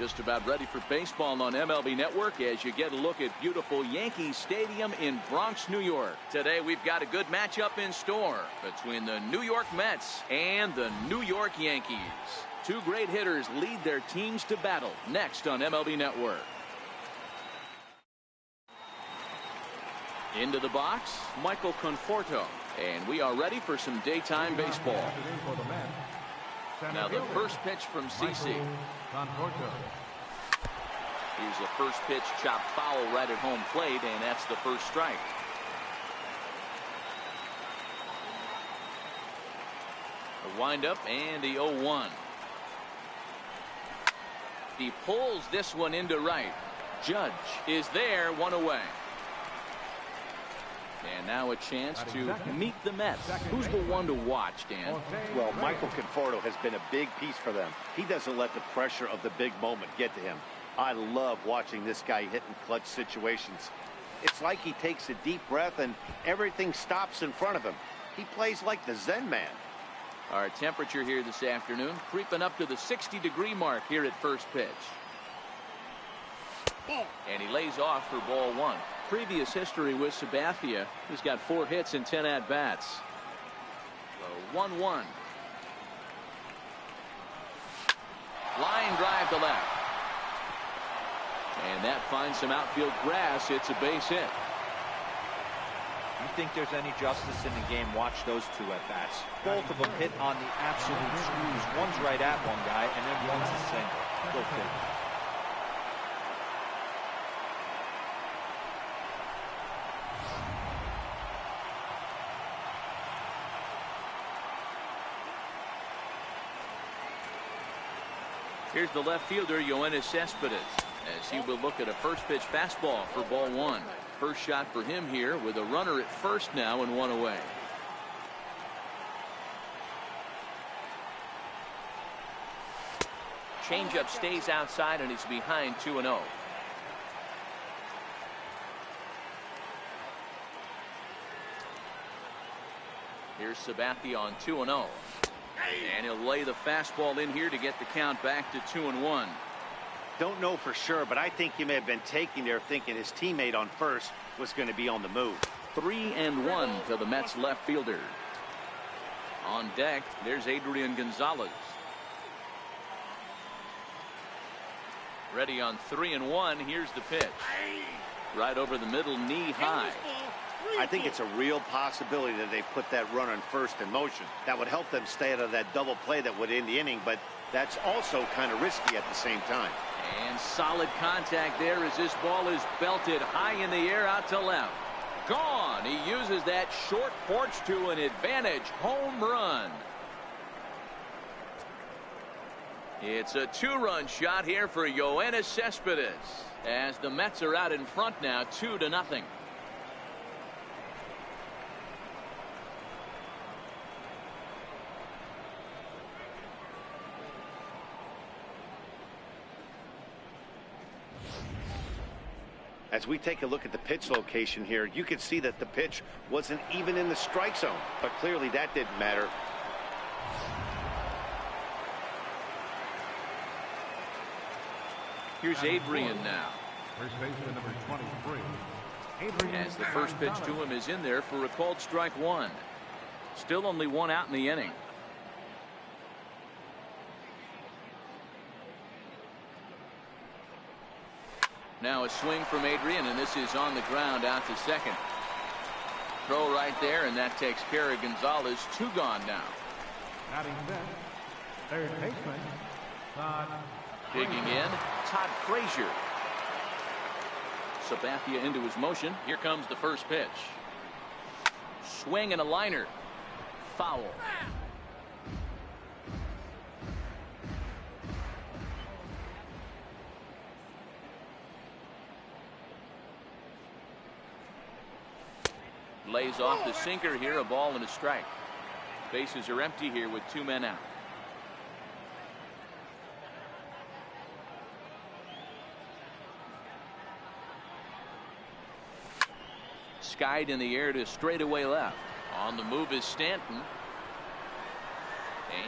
Just about ready for baseball on MLB Network as you get a look at beautiful Yankee Stadium in Bronx, New York. Today we've got a good matchup in store between the New York Mets and the New York Yankees. Two great hitters lead their teams to battle next on MLB Network. Into the box, Michael Conforto. And we are ready for some daytime baseball. Now the first pitch from CC. Here's the first pitch, chopped foul right at home plate, and that's the first strike. A windup and the 0-1. He pulls this one into right. Judge is there, one away. And now a chance to meet the Mets. Who's the one to watch, Dan? Well, Michael Conforto has been a big piece for them. He doesn't let the pressure of the big moment get to him. I love watching this guy hit in clutch situations. It's like he takes a deep breath and everything stops in front of him. He plays like the Zen man. Our temperature here this afternoon creeping up to the 60-degree mark here at first pitch. And he lays off for ball one. Previous history with Sabathia. He's got 4 hits and 10 at-bats. So 1-1. Line drive to left. And that finds some outfield grass. It's a base hit. You think there's any justice in the game? Watch those 2 at-bats. Both of them hit on the absolute screws. One's right at one guy, and then one's a single. Go figure. Here's the left fielder, Yoenis Cespedes, as he will look at a first pitch fastball for ball one. First shot for him here with a runner at first now and 1 away. Changeup stays outside and he's behind 2-0. Here's Sabathia on 2-0. And he'll lay the fastball in here to get the count back to 2-1. Don't know for sure, but I think he may have been taking there thinking his teammate on first was going to be on the move. 3-1 to the Mets left fielder. On deck, there's Adrian Gonzalez. Ready on 3-1. Here's the pitch. Right over the middle, knee high. I think it's a real possibility that they put that runner on first in motion. That would help them stay out of that double play that would end the inning, but that's also kind of risky at the same time. And solid contact there as this ball is belted high in the air out to left. Gone. He uses that short porch to an advantage home run. It's a 2-run shot here for Yoenis Cespedes as the Mets are out in front now 2-0. As we take a look at the pitch location here, you can see that the pitch wasn't even in the strike zone, but clearly that didn't matter. Here's Adrian now. First baseman number 23. As the first pitch to him is in there for a called strike one. Still only 1 out in the inning. Now a swing from Adrian, and this is on the ground out to second. Throw right there, and that takes care of Gonzalez. 2 gone now. Batting fifth, third baseman, Todd. Digging in, Todd Frazier. Sabathia into his motion. Here comes the first pitch. Swing and a liner. Foul. Lays off the sinker here, a ball and a strike. Bases are empty here with 2 men out. Skied in the air to straightaway left. On the move is Stanton.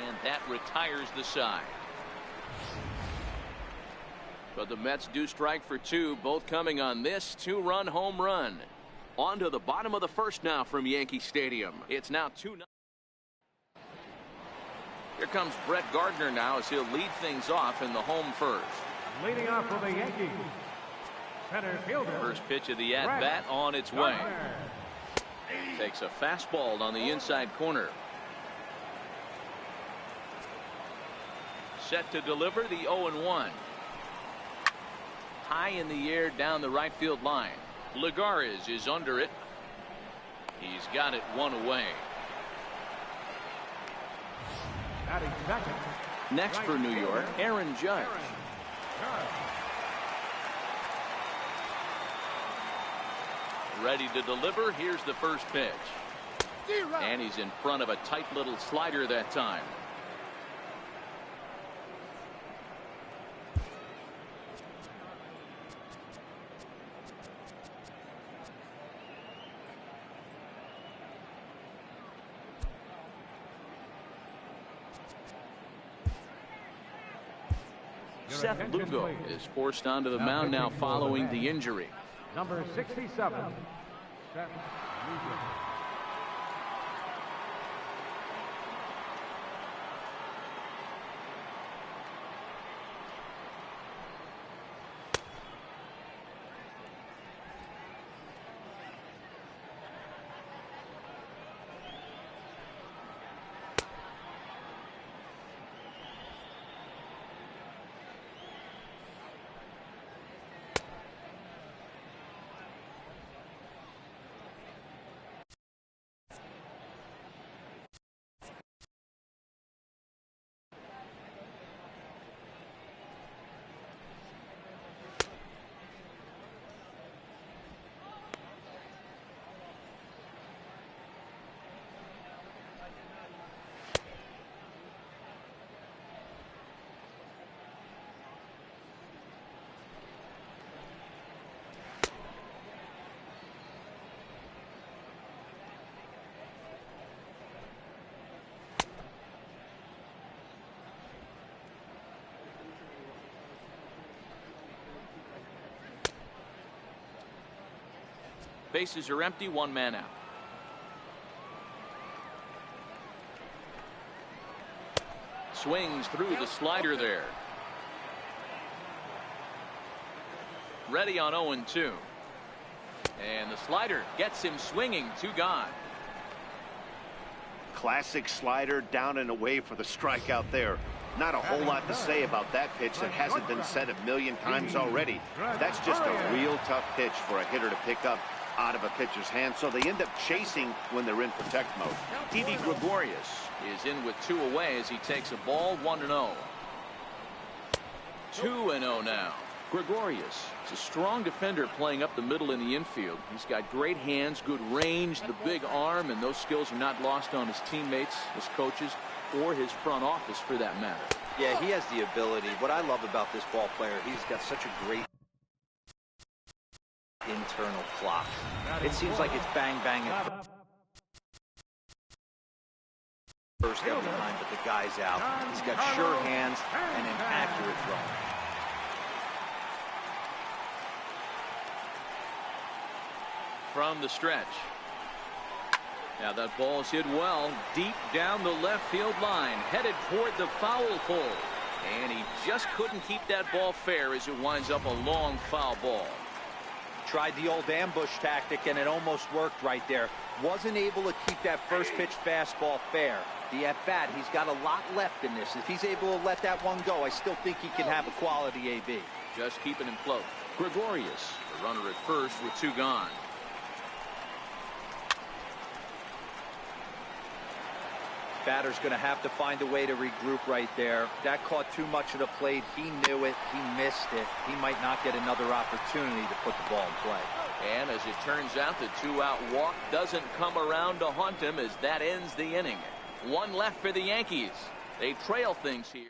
And that retires the side. But the Mets do strike for two, both coming on this two-run home run. On to the bottom of the first now from Yankee Stadium. It's now 2-0. Here comes Brett Gardner now as he'll lead things off in the home first. Leading off for the Yankees, center fielder. First pitch of the at-bat on its way. Takes a fastball on the inside corner. Set to deliver the 0-1. High in the air down the right field line. Lagares is under it. He's got it one away. Next for New York, Aaron Judge. Ready to deliver. Here's the first pitch. And he's in front of a tight little slider that time. Seth Lugo is forced onto the mound now following the injury. Number 67, Seth Lugo. Bases are empty, one man out. Swings through the slider there. Ready on 0-2. And the slider gets him swinging, two gone. Classic slider down and away for the strikeout there. Not a whole lot to say about that pitch that hasn't been said a million times already. That's just a real tough pitch for a hitter to pick up out of a pitcher's hand, so they end up chasing when they're in protect mode. Didi Gregorius is in with two away as he takes a ball, 1-0. 2-0 now. Gregorius is a strong defender playing up the middle in the infield. He's got great hands, good range, the big arm, and those skills are not lost on his teammates, his coaches, or his front office for that matter. Yeah, he has the ability. What I love about this ball player, he's got such a great internal clock. It seems like it's bang, bang, and first every time, but the guy's out. He's got sure hands and an accurate throw. From the stretch. Now that ball is hit well deep down the left field line, headed toward the foul pole. And he just couldn't keep that ball fair as it winds up a long foul ball. Tried the old ambush tactic, and it almost worked right there. Wasn't able to keep that first pitch fastball fair. The at-bat, he's got a lot left in this. If he's able to let that one go, I still think he can have a quality AB. Just keeping him close. Gregorius, the runner at first with two gone. Batter's going to have to find a way to regroup right there. That caught too much of the plate. He knew it. He missed it. He might not get another opportunity to put the ball in play. And as it turns out, the two-out walk doesn't come around to haunt him as that ends the inning. One left for the Yankees. They trail things here.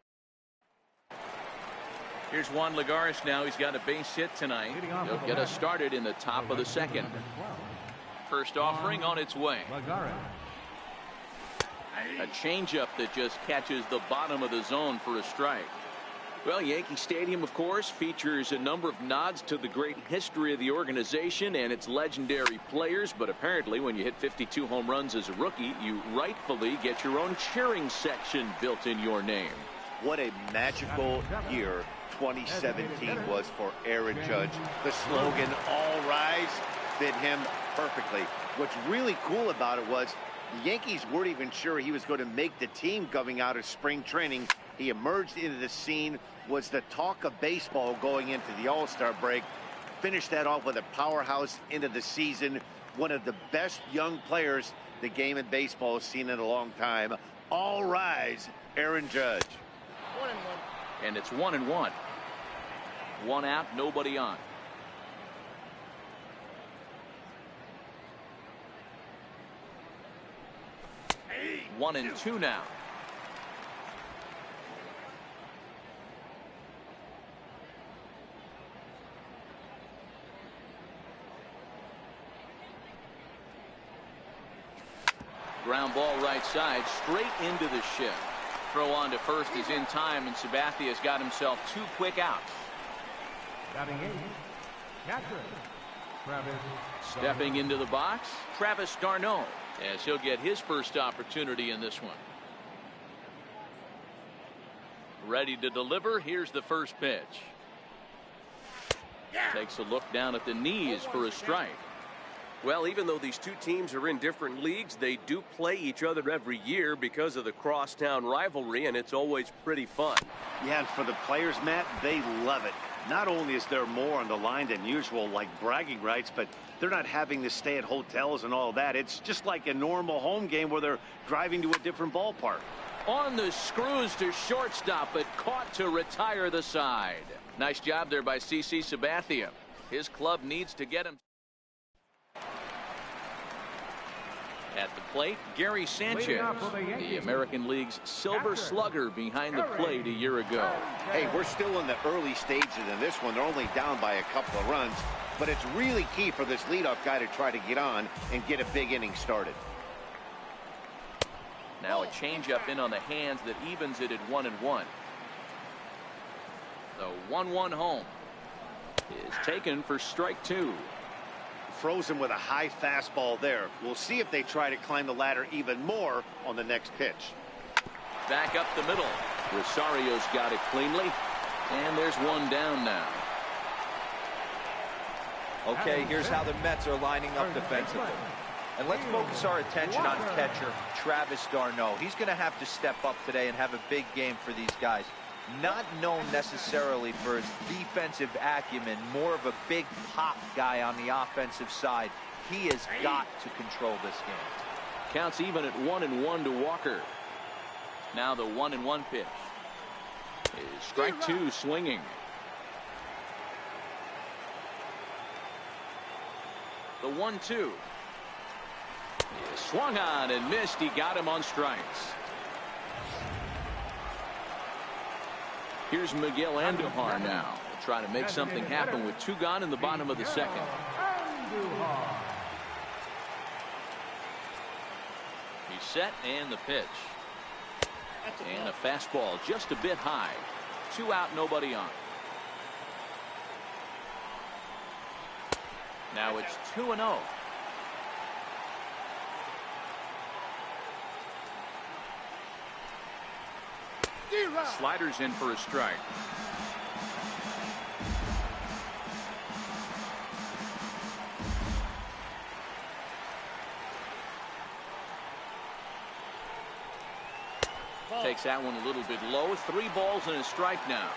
Here's Juan Lagares now. He's got a base hit tonight. He'll get us started in the top of the second. First offering on its way. A changeup that just catches the bottom of the zone for a strike. Well, Yankee Stadium, of course, features a number of nods to the great history of the organization and its legendary players. But apparently, when you hit 52 home runs as a rookie, you rightfully get your own cheering section built in your name. What a magical year 2017 was for Aaron Judge. The slogan, "All Rise," fit him perfectly. What's really cool about it was the Yankees weren't even sure he was going to make the team coming out of spring training. He emerged into the scene, was the talk of baseball going into the All-Star break, finished that off with a powerhouse into the season. One of the best young players the game of baseball has seen in a long time. All rise, Aaron Judge. 1-1. And it's 1-1. One out, nobody on. Hey, 1-2 now. Ground ball right side, straight into the shift. Throw on to first is in time, and Sabathia's got himself 2 quick outs. Batting 8, catcher, Travis. Stepping into the box, Travis d'Arnaud, as he'll get his first opportunity in this one. Ready to deliver. Here's the first pitch. Takes a look down at the knees for a strike. Well, even though these two teams are in different leagues, they do play each other every year because of the crosstown rivalry, and it's always pretty fun. Yeah, and for the players, Matt, they love it. Not only is there more on the line than usual, like bragging rights, but they're not having to stay at hotels and all that. It's just like a normal home game where they're driving to a different ballpark. On the screws to shortstop, but caught to retire the side. Nice job there by CC Sabathia. His club needs to get him. At the plate, Gary Sanchez, the American League's Silver Slugger behind the plate a year ago. Hey, we're still in the early stages in this one. They're only down by a couple of runs, but it's really key for this leadoff guy to try to get on and get a big inning started. Now a changeup in on the hands that evens it at 1-1. The 1-1 home is taken for strike 2. Frozen with a high fastball there. We'll see if they try to climb the ladder even more on the next pitch. Back up the middle. Rosario's got it cleanly, and there's one down now. Okay, here's how the Mets are lining up defensively. And let's focus our attention on catcher Travis d'Arnaud. He's going to have to step up today and have a big game for these guys. Not known necessarily for his defensive acumen, more of a big pop guy on the offensive side. He has got to control this game. Counts even at 1-1 to Walker. Now the 1-1 pitch is strike 2 swinging. The 1-2 is swung on and missed. He got him on strikes. Here's Miguel Andujar now, trying to make something happen with 2 gone in the bottom of the second. He's set, and the pitch. And a fastball just a bit high. 2 out, nobody on. Now it's 2-0. Sliders in for a strike. Takes that one a little bit low. 3 balls and a strike now.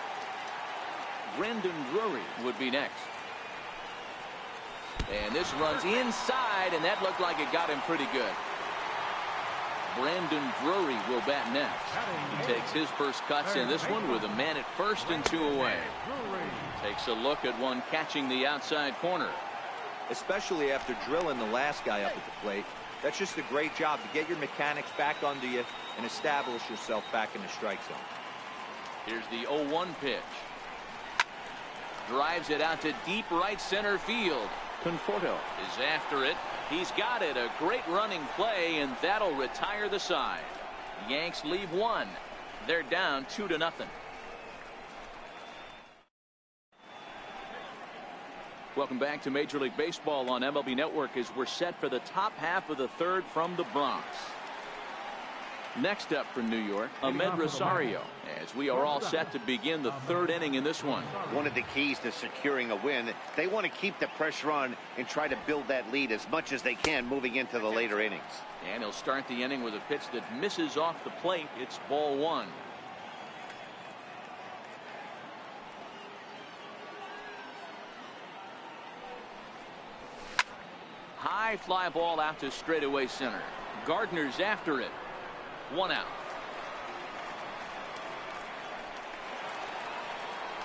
Brandon Drury would be next. And this runs inside, and that looked like it got him pretty good. Brandon Drury will bat next. He takes his first cuts in this one with a man at first and 2 away. Takes a look at one catching the outside corner. Especially after drilling the last guy up at the plate. That's just a great job to get your mechanics back under you and establish yourself back in the strike zone. Here's the 0-1 pitch. Drives it out to deep right center field. Conforto is after it. He's got it. A great running play, and that'll retire the side. Yanks leave 1. They're down 2-0. Welcome back to Major League Baseball on MLB Network as we're set for the top half of the third from the Bronx. Next up for New York, Ahmed Rosario, as we are all set to begin the third inning in this one. One of the keys to securing a win, they want to keep the pressure on and try to build that lead as much as they can moving into the later innings. And he'll start the inning with a pitch that misses off the plate. It's ball one. High fly ball out to straightaway center. Gardner's after it. One out.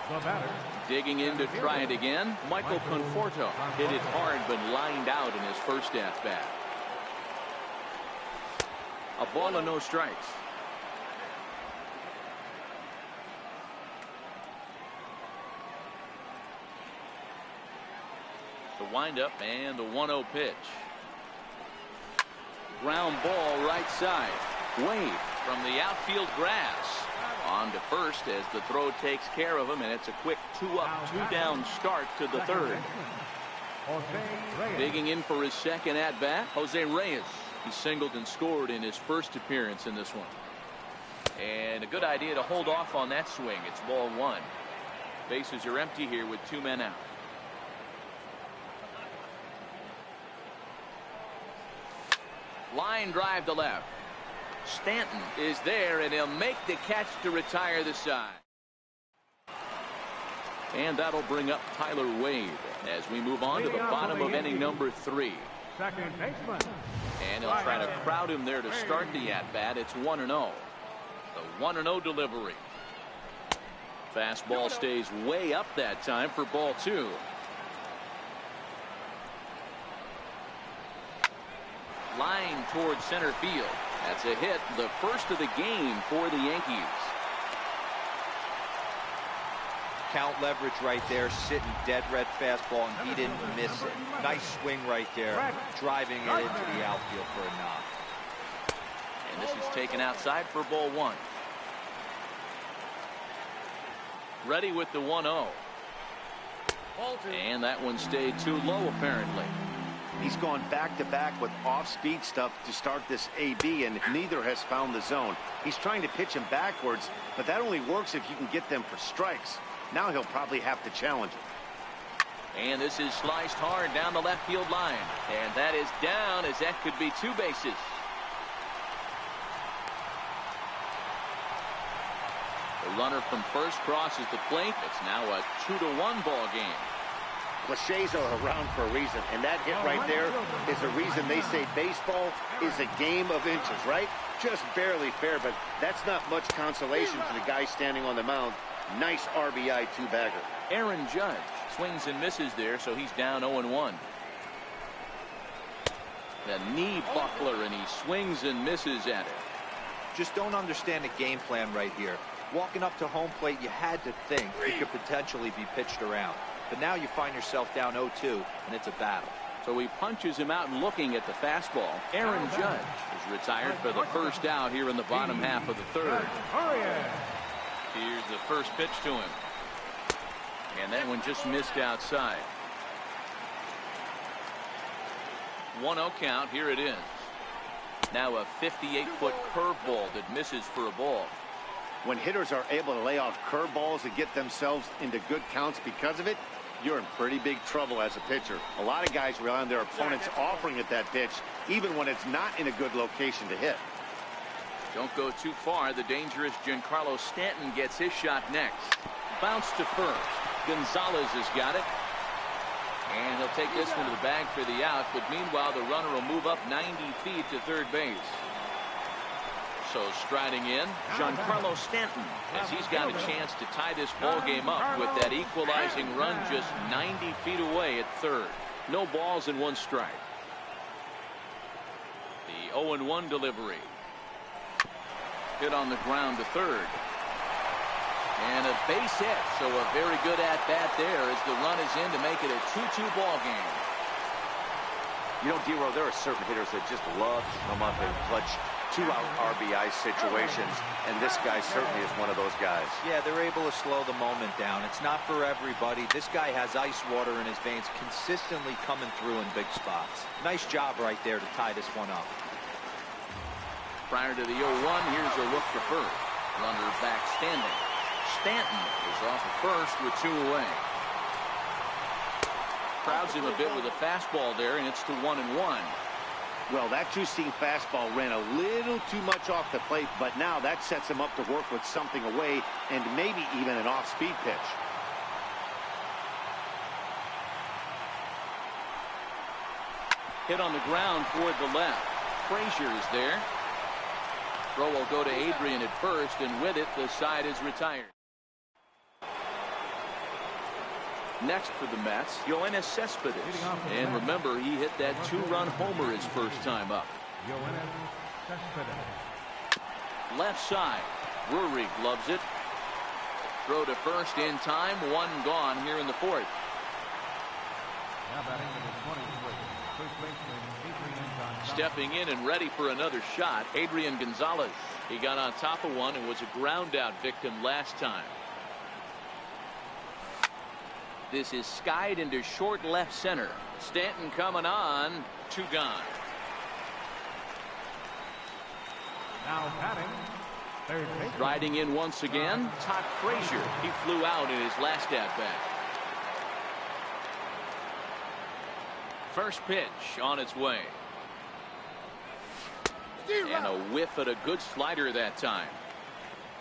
The batter. Digging in to try it again. Michael Conforto hit it hard but lined out in his first at-bat. A ball and no strikes. The windup and the 1-0 pitch. Ground ball right side. Wade from the outfield grass. On to first as the throw takes care of him, and it's a quick 2-up, 2-down start to the third. Digging in for his second at-bat, Jose Reyes. He singled and scored in his first appearance in this one. And a good idea to hold off on that swing. It's ball one. Bases are empty here with 2 men out. Line drive to left. Stanton is there, and he'll make the catch to retire the side. And that'll bring up Tyler Wade as we move on to the bottom of inning number 3. Second baseman. And he'll try to crowd him there to start the at-bat. It's 1-0. The 1-0 delivery. Fastball stays way up that time for ball 2. Line towards center field. That's a hit, the first of the game for the Yankees. Count leverage right there, sitting dead red fastball, and he didn't miss it. Nice swing right there, driving it into the outfield for a knock. And this is taken outside for ball 1. Ready with the 1-0. And that one stayed too low apparently. He's gone back-to-back with off-speed stuff to start this AB, and neither has found the zone. He's trying to pitch him backwards, but that only works if you can get them for strikes. Now he'll probably have to challenge it. And this is sliced hard down the left field line. And that is down, as that could be 2 bases. The runner from first crosses the plate. It's now a 2-1 ball game. Cliches are around for a reason, and that hit right there is the reason they say baseball is a game of inches, right? Just barely fair, but that's not much consolation for the guy standing on the mound. Nice RBI 2-bagger. Aaron Judge swings and misses there, so he's down 0-1. The knee buckler, and he swings and misses at it. Just don't understand the game plan right here. Walking up to home plate, you had to think it could potentially be pitched around. But now you find yourself down 0-2, and it's a battle. So he punches him out and looking at the fastball. Aaron Judge is retired for the first out here in the bottom half of the third. Here's the first pitch to him. And that one just missed outside. 1-0 count. Here it is. Now a 58-foot curveball that misses for a ball. When hitters are able to lay off curveballs and get themselves into good counts because of it, you're in pretty big trouble as a pitcher. A lot of guys rely on their opponents offering at that pitch, even when it's not in a good location to hit. Don't go too far. The dangerous Giancarlo Stanton gets his shot next. Bounce to first. Gonzalez has got it. And he'll take this one to the bag for the out, but meanwhile the runner will move up 90 feet to third base. So striding in, Giancarlo Stanton, as he's got a chance to tie this ball game up with that equalizing run just 90 feet away at third. No balls and 1 strike. The 0-1 delivery. Hit on the ground to third. And a base hit, so a very good at-bat there as the run is in to make it a 2-2 ball game. You know, D-Row, there are certain hitters that just love to come up and clutch 2-out RBI situations, and this guy certainly is one of those guys. Yeah, they're able to slow the moment down. It's not for everybody. This guy has ice water in his veins, consistently coming through in big spots. Nice job right there to tie this one up. Prior to the 0-1, here's a look for first. Runner back standing. Stanton is off of first with 2 away. Crowds him a bit with a fastball there, and it's to 1-1. Well, that two-seam fastball ran a little too much off the plate, but now that sets him up to work with something away and maybe even an off-speed pitch. Hit on the ground toward the left. Frazier is there. Throw will go to Adrian at first, and with it, the side is retired. Next for the Mets, Yoenis Cespedes. And remember, he hit that 2-run homer his first time up. Left side. Drury gloves it. Throw to first in time. 1 gone here in the 4th. Stepping in and ready for another shot, Adrian Gonzalez. He got on top of one and was a ground out victim last time. This is skied into short left center. Stanton coming on. 2 gone. Now batting, third base. Riding in once again, Todd Frazier. He flew out in his last at bat. First pitch on its way. And a whiff at a good slider that time.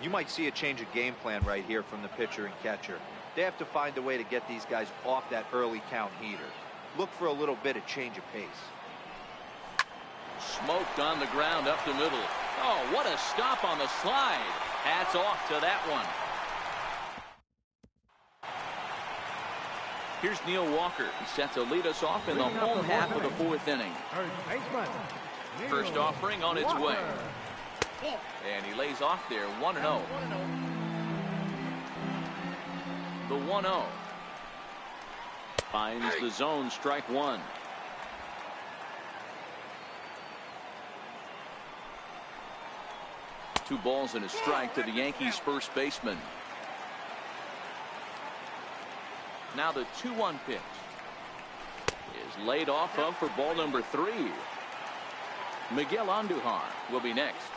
You might see a change of game plan right here from the pitcher and catcher. They have to find a way to get these guys off that early count heater. Look for a little bit of change of pace. Smoked on the ground up the middle. Oh, what a stop on the slide. Hats off to that one. Here's Neil Walker. He's set to lead us off in the home half of the 4th inning. First offering on its way. And he lays off there. 1-0. The 1-0. Finds the zone. Strike 1. Two balls and a strike to the Yankees first baseman. Now the 2-1 pitch is laid off of for ball number 3. Miguel Andujar will be next.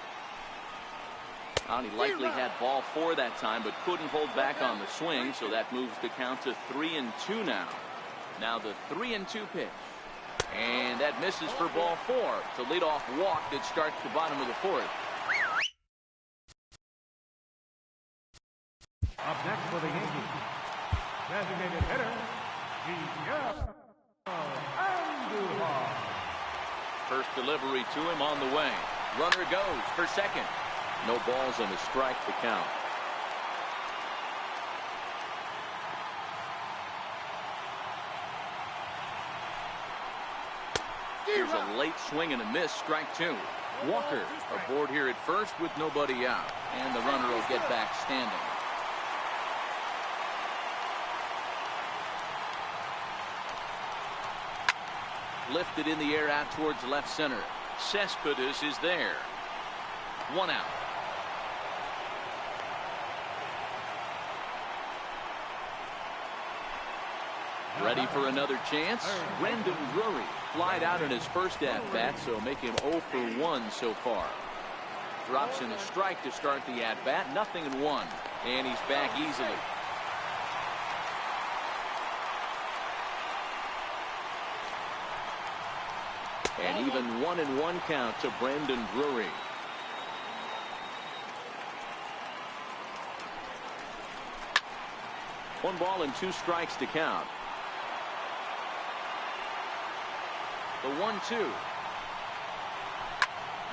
He likely had ball 4 that time, but couldn't hold back on the swing, so that moves the count to 3-2 now. Now the 3-2 pitch. And that misses for ball 4. It's a leadoff walk that starts the bottom of the 4th. Up next for the Yankees, designated hitter, Miguel Andujar. First delivery to him on the way. Runner goes for second. No balls and a strike to count. Here's a late swing and a miss. Strike 2. Walker aboard here at first with nobody out. And the runner will get back standing. Lifted in the air out towards left center. Cespedes is there. 1 out. Ready for another chance. Brandon Drury flied out in his first at-bat, so make him 0 for 1 so far. Drops in a strike to start the at-bat. 0-1. And he's back easily. And even 1-1 count to Brandon Drury. One ball and 2 strikes to count. The 1-2.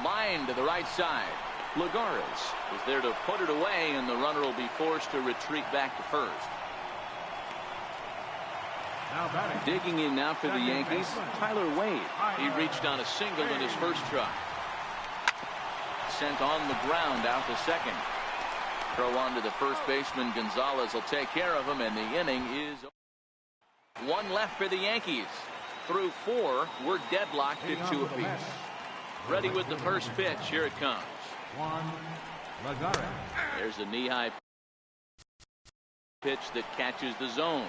Line to the right side. Lagares is there to put it away, and the runner will be forced to retreat back to first. Digging in now for the Yankees, Tyler Wade. He reached on a single in his first try. Sent on the ground out to second. Throw on to the first baseman. Gonzalez will take care of him, and the inning is 1 left for the Yankees. Through 4, we're deadlocked at 2 apiece. Ready with the first pitch. Here it comes. There's a knee-high pitch that catches the zone.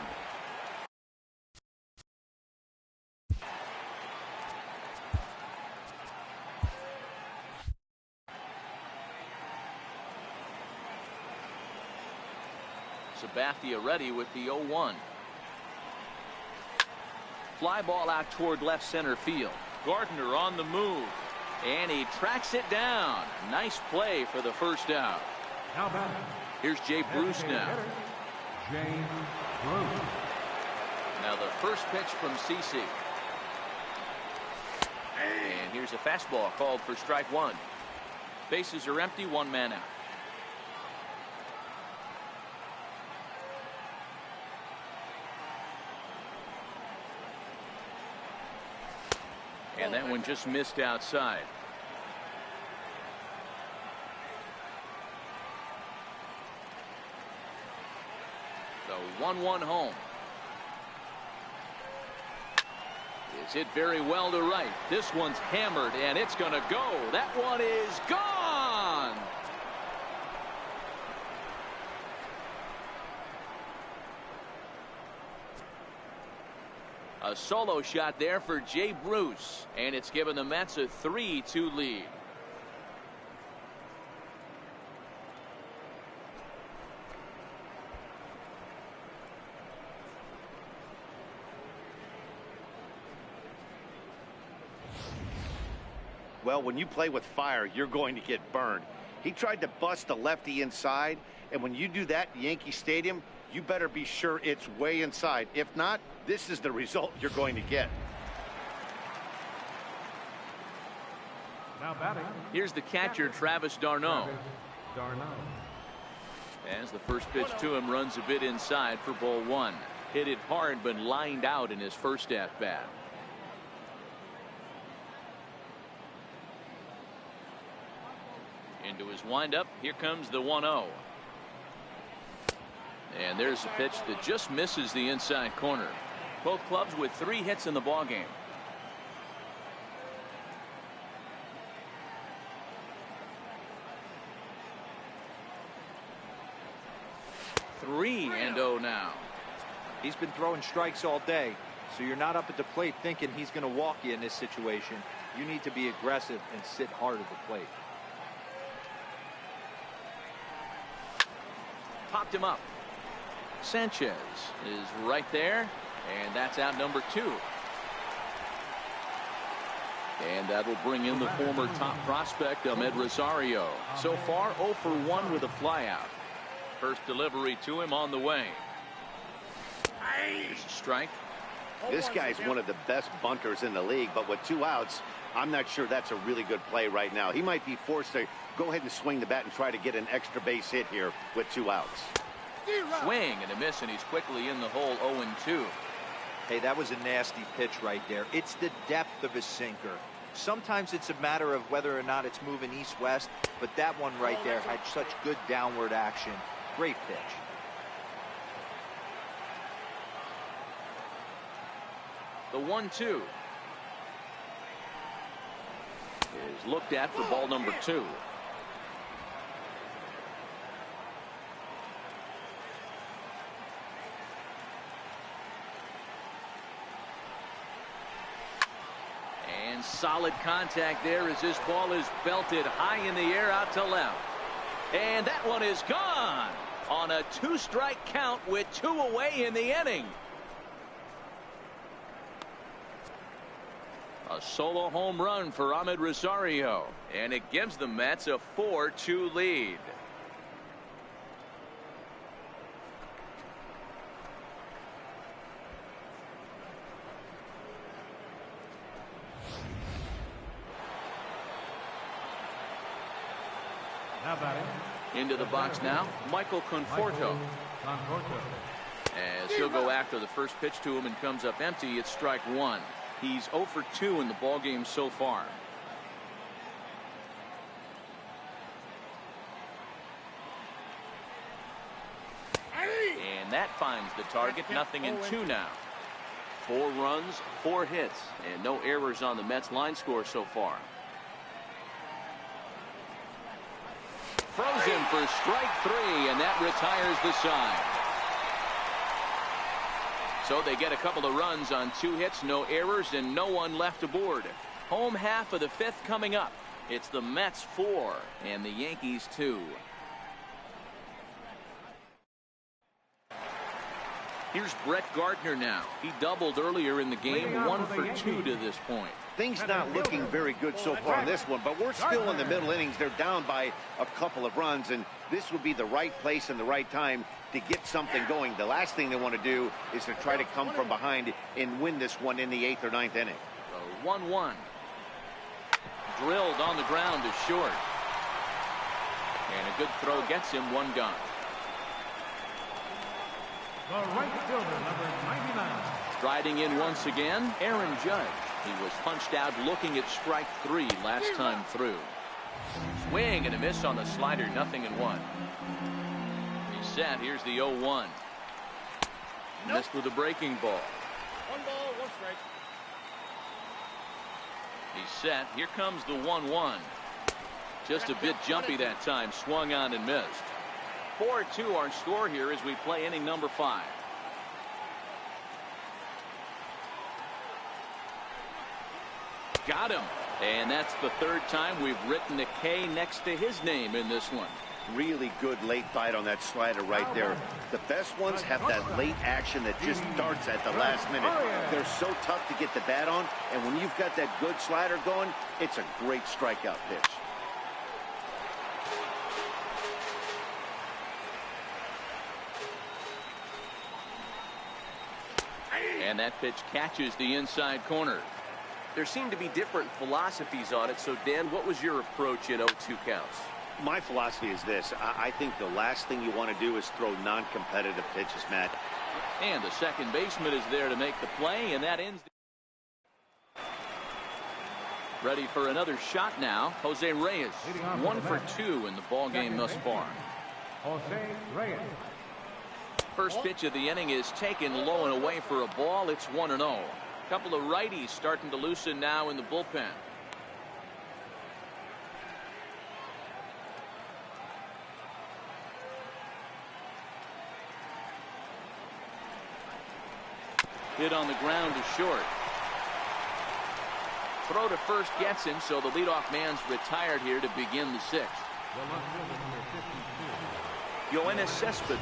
Sabathia ready with the 0-1. Fly ball out toward left center field. Gardner on the move. And he tracks it down. Nice play for the first out. Here's Jay Bruce now. Now the first pitch from CC. And here's a fastball called for strike one. Bases are empty, one man out. And that one just missed outside. The 1-1 home. It's hit very well to right. This one's hammered, and it's going to go. That one is gone. A solo shot there for Jay Bruce, and it's given the Mets a 3-2 lead. Well, when you play with fire, you're going to get burned. He tried to bust a lefty inside, and when you do that in Yankee Stadium, you better be sure it's way inside. If not, this is the result you're going to get. Now batting. Here's the catcher, Travis d'Arnaud. As the first pitch to him runs a bit inside for ball one. Hit it hard, but lined out in his first at bat. Into his windup. Here comes the 1-0. And there's a pitch that just misses the inside corner. Both clubs with 3 hits in the ballgame. And 0 now. He's been throwing strikes all day, so you're not up at the plate thinking he's going to walk you in this situation. You need to be aggressive and sit hard at the plate. Popped him up. Sanchez is right there, and that's out number 2. And that will bring in the former top prospect, Ahmed Rosario. So far, 0 for 1 with a flyout. First delivery to him on the way. Here's a strike. This guy's one of the best bunters in the league, but with 2 outs, I'm not sure that's a really good play right now. He might be forced to go ahead and swing the bat and try to get an extra base hit here with 2 outs. Swing and a miss, and he's quickly in the hole. 0-2. Hey, that was a nasty pitch right there. It's the depth of his sinker. Sometimes it's a matter of whether or not it's moving east-west, but that one right there had such good downward action. Great pitch. The 1-2 is looked at for ball number 2. And solid contact there as this ball is belted high in the air out to left. And that one is gone on a 2-strike count with 2 away in the inning. A solo home run for Ahmed Rosario, and it gives the Mets a 4-2 lead. Into the box now, Michael Conforto. As he'll go after the first pitch to him and comes up empty, it's strike 1. He's 0 for 2 in the ballgame so far. And that finds the target. 0-2 now. 4 runs, 4 hits, and no errors on the Mets line score so far. for strike 3, and that retires the side. So they get a couple of runs on 2 hits, no errors, and no one left aboard. Home half of the 5th coming up. It's the Mets 4 and the Yankees 2. Here's Brett Gardner now. He doubled earlier in the game, 1 for 2 to this point. Things not looking very good so far in this one, but we're still in the middle innings. They're down by a couple of runs, and this would be the right place and the right time to get something going. The last thing they want to do is to try to come from behind and win this one in the 8th or 9th inning. 1-1. Drilled on the ground to short. And a good throw gets him 1 gone. The right fielder, number 99. Striding in once again, Aaron Judge. He was punched out looking at strike 3 last time through. Swing and a miss on the slider, 0-1. He's set. Here's the 0-1. Missed with a breaking ball. 1 ball, 1 strike. He's set. Here comes the 1-1. Just a bit jumpy that time. Swung on and missed. 4-2 our score here as we play inning number 5. Got him. And that's the 3rd time we've written a K next to his name in this one. Really good late bite on that slider right there. The best ones have that late action that just starts at the last minute. They're so tough to get the bat on, and when you've got that good slider going, it's a great strikeout pitch. And that pitch catches the inside corner. There seem to be different philosophies on it. So, Dan, what was your approach in 0-2 counts? My philosophy is this. I think the last thing you want to do is throw non-competitive pitches, Matt. And the second baseman is there to make the play, and that ends. Ready for another shot now. Jose Reyes, 1 for 2 in the ball game thus far. Jose Reyes. First pitch of the inning is taken low and away for a ball. It's 1-0. Couple of righties starting to loosen now in the bullpen. Hit on the ground to short. Throw to first gets him, so the leadoff man's retired here to begin the 6th. Yoenis Cespedes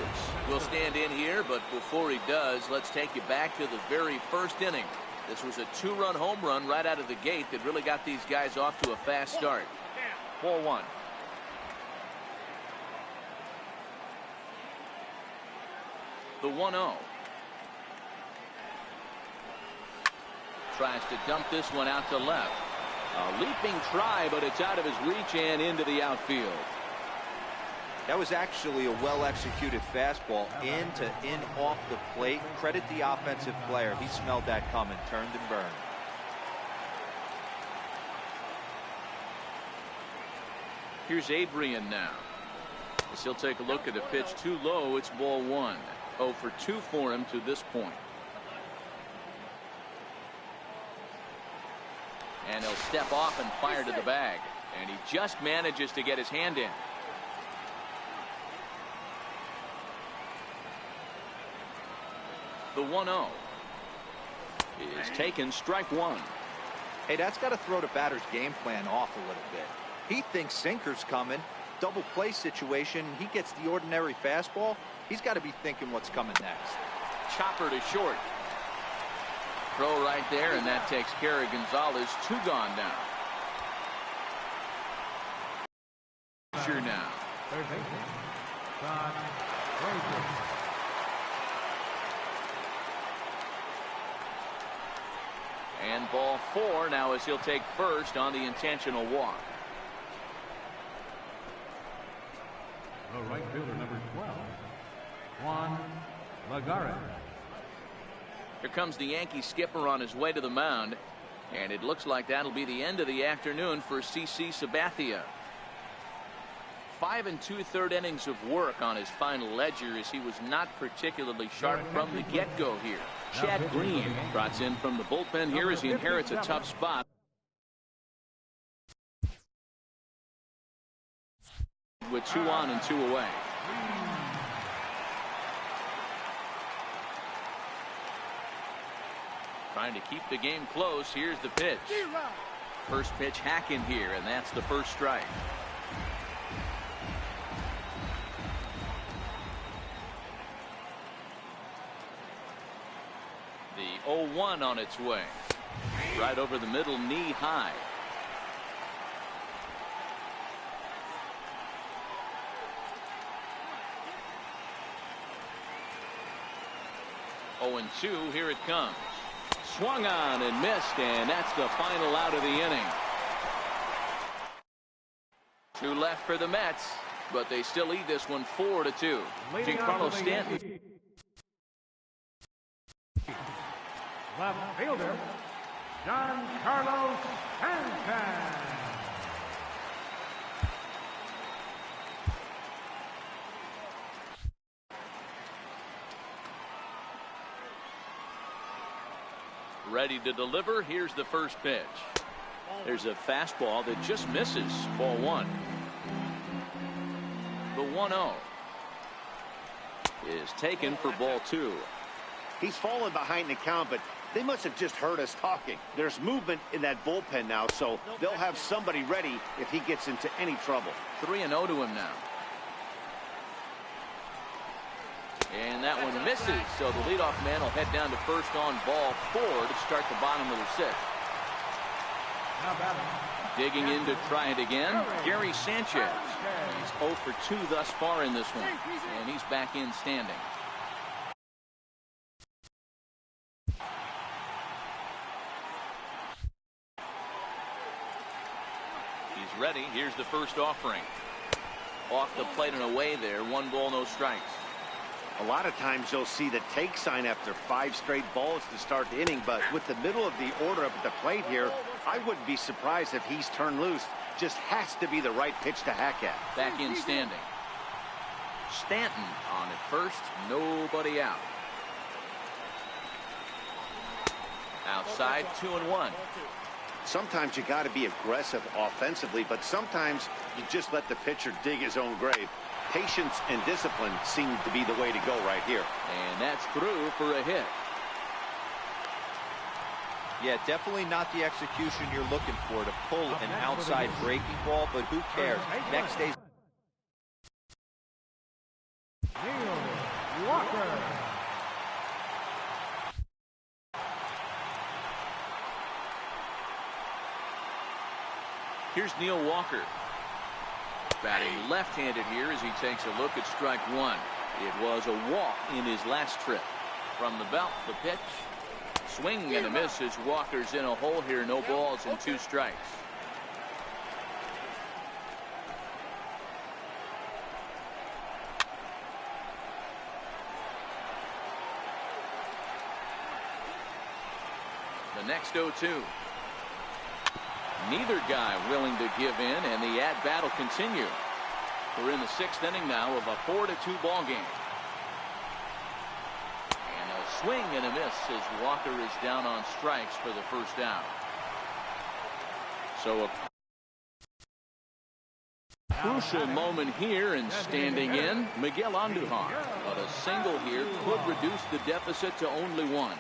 will stand in here, but before he does, let's take you back to the very first inning. This was a 2-run home run right out of the gate that really got these guys off to a fast start. 4-1. The 1-0. Tries to dump this one out to left. A leaping try, but it's out of his reach and into the outfield. That was actually a well-executed fastball in off the plate. Credit the offensive player. He smelled that coming, turned and burned. Here's Adrian now. As he'll take a look at a pitch too low. It's ball 1. 0 for 2 for him to this point. And he'll step off and fire to the bag. And he just manages to get his hand in. The 1-0 is taken, strike 1. Hey, that's got to throw the batter's game plan off a little bit. He thinks sinker's coming. Double play situation. He gets the ordinary fastball. He's got to be thinking what's coming next. Chopper to short. Throw right there, and that takes care of Gonzalez. 2 gone now. Sure now. Third baseman, John Frazier. And ball 4 now as he'll take first on the intentional walk. The right fielder, number 12, Juan Lagares. Here comes the Yankee skipper on his way to the mound. And it looks like that'll be the end of the afternoon for CC Sabathia. 5 2/3 innings of work on his final ledger as he was not particularly sharp from the get-go here. Chad Green brought in from the bullpen here as he inherits a tough spot. with 2 on and 2 away. Trying to keep the game close. Here's the pitch. First pitch hacking here, and that's the first strike. The 0-1 on its way. Right over the middle, knee high. Oh, and 2, here it comes. Swung on and missed, and that's the final out of the inning. 2 left for the Mets, but they still lead this one 4-2. Giancarlo Stanton. Left fielder, Giancarlo Stanton. Ready to deliver. Here's the first pitch. There's a fastball that just misses. Ball 1. The 1-0 is taken for ball 2. He's fallen behind the count, but they must have just heard us talking. There's movement in that bullpen now, so they'll have somebody ready if he gets into any trouble. 3-0 to him now. And that one misses, so the leadoff man will head down to first on ball 4 to start the bottom of the 6th. Digging in to try it again, Gary Sanchez. He's 0 for 2 thus far in this one, and he's back in standing. He's ready. Here's the first offering. Off the plate and away there. 1 ball, no strikes. A lot of times you'll see the take sign after 5 straight balls to start the inning, but with the middle of the order up at the plate here, I wouldn't be surprised if he's turned loose. Just has to be the right pitch to hack at. Back in standing. Stanton on at first, nobody out. Outside, 2-1. Sometimes you got to be aggressive offensively, but sometimes you just let the pitcher dig his own grave. Patience and discipline seem to be the way to go right here. And that's through for a hit. Yeah, definitely not the execution you're looking for to pull an outside breaking ball, but who cares? Next day's Walker. Here's Neil Walker. Batting left-handed here as he takes a look at strike 1. It was a walk in his last trip. From the belt, the pitch. Swing and a miss as Walker's in a hole here. No balls and 2 strikes. The next 0-2. Neither guy willing to give in, and the at-bat will continue. We're in the 6th inning now of a 4-2 ball game. And a swing and a miss as Walker is down on strikes for the first out. So a crucial moment here, and standing in, Miguel Andujar. But a single here could reduce the deficit to only 1.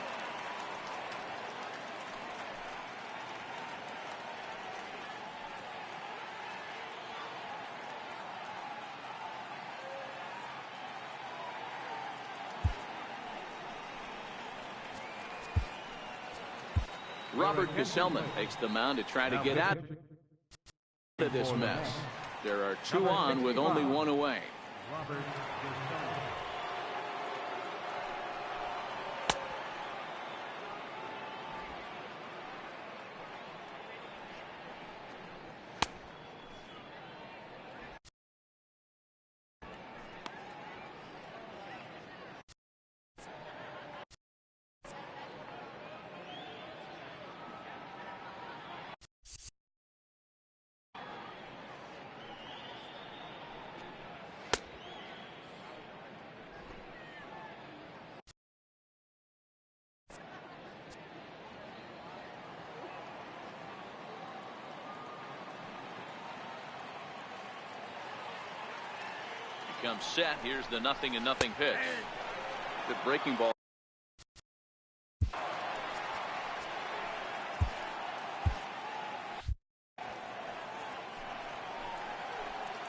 Robert Gesellman takes the mound to try to get out of this mess. There are 2 on with only 1 away. comes set. Here's the 0-0 pitch. Good breaking ball.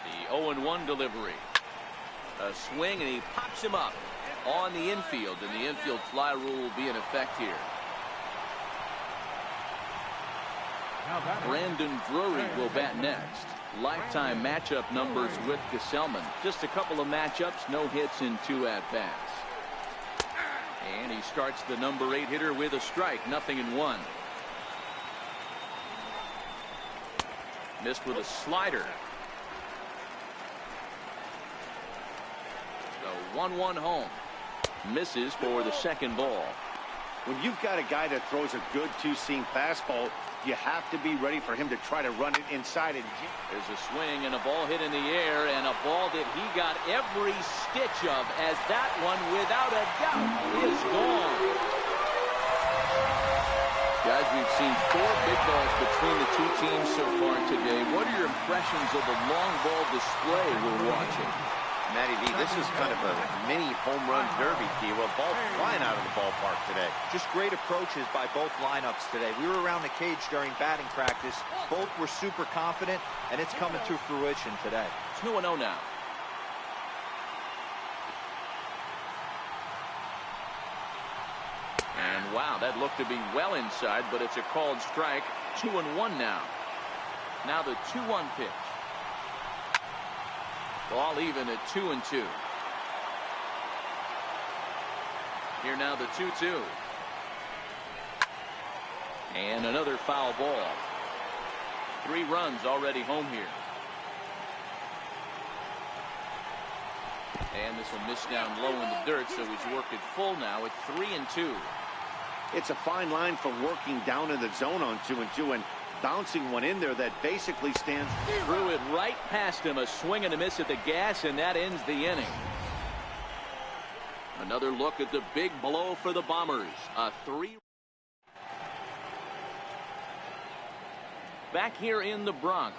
The 0-1 delivery. A swing, and he pops him up on the infield, and the infield fly rule will be in effect here. Brandon Drury will bat next. Lifetime matchup numbers with Gesellman. Just a couple of matchups, no hits in 2 at-bats. And he starts the number 8 hitter with a strike, 0-1. Missed with a slider. The 1-1 home. Misses for the second ball. When you've got a guy that throws a good two-seam fastball, you have to be ready for him to try to run it inside. There's a swing and a ball hit in the air, and a ball that he got every stitch of, as that one, without a doubt, is gone. Guys, we've seen 4 big balls between the two teams so far today. What are your impressions of the long ball display we're watching? Matty V, this is kind of a mini home run derby, Kiwa. Ball flying out of the ballpark today. Just great approaches by both lineups today. We were around the cage during batting practice. Both were super confident, and it's coming to fruition today. 2-0 now. And wow, that looked to be well inside, but it's a called strike. 2-1 now. Now the 2-1 pitch. Ball even at 2-2. Here now the 2-2. And another foul ball. 3 runs already home here. And this will miss down low in the dirt, so he's worked it full now at 3-2. It's a fine line from working down in the zone on 2-2 and bouncing one in there that basically stands. Threw it right past him, a swing and a miss at the gas, and that ends the inning. Another look at the big blow for the Bombers. A 3. Back here in the Bronx,